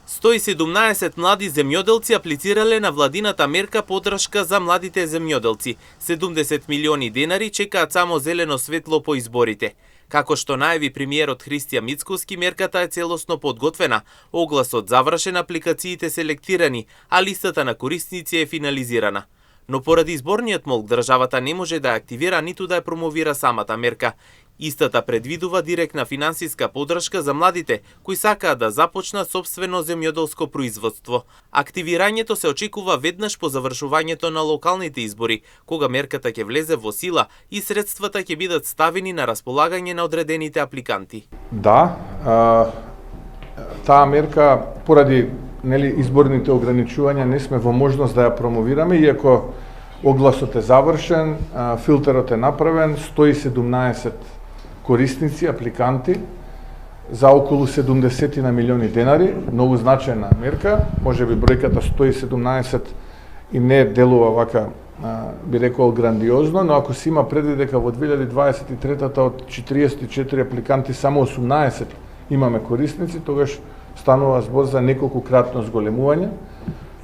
117 млади земјоделци аплицирале на владината мерка поддршка за младите земјоделци. 70 милиони денари чекаат само зелено светло по изборите. Како што најави премиерот Христијан Мицкоски, мерката е целосно подготвена, огласот завршен, апликациите селектирани, а листата на корисници е финализирана. Но поради изборниот молк државата не може да ја активира ниту да ја промовира самата мерка. Истата предвидува директна финансиска поддршка за младите кои сакаат да започнат сопствено земјоделско производство. Активирањето се очекува веднаш по завршувањето на локалните избори, кога мерката ќе влезе во сила и средствата ќе бидат ставени на располагање на одредените апликанти. Да, таа мерка поради изборните ограничувања не сме во можност да ја промовираме, иако огласот е завршен, филтерот е направен, 117 корисници, апликанти за околу 70 на милиони денари, многу значајна мерка, можеби бројката 117 и не делува вака, би рекол, грандиозно, но ако се има предвид дека во 2023-та од 44 апликанти само 18 имаме корисници, тогаш станува збор за неколкукратно зголемување,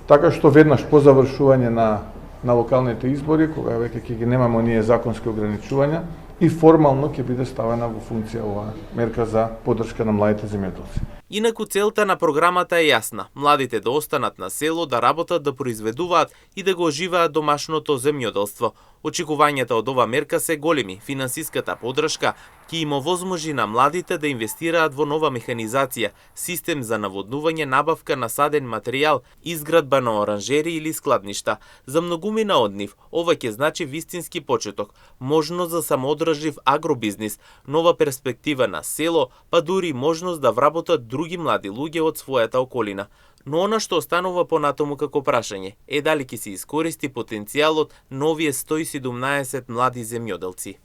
така што веднаш по завршување на локалните избори, кога веќе ќе ги немаме оние законски ограничувања, и формално ќе биде ставена во функција оваа мерка за поддршка на младите земјоделци. Инаку целта на програмата е јасна. Младите да останат на село, да работат, да произведуваат и да го оживаат домашното земјоделство. Очекувањата од ова мерка се големи. Финансиската поддршка ќе им овозможи на младите да инвестираат во нова механизација, систем за наводнување, набавка на саден материјал, изградба на оранжери или складништа. За многумина од нив, ова ќе значи вистински почеток, можност за самоодржив агробизнис, нова перспектива на село, па дури можност да вработат други млади луѓе од својата околина. Но она што останува понатаму како прашање е дали ќе се искористи потенцијалот на овие 117 млади земјоделци.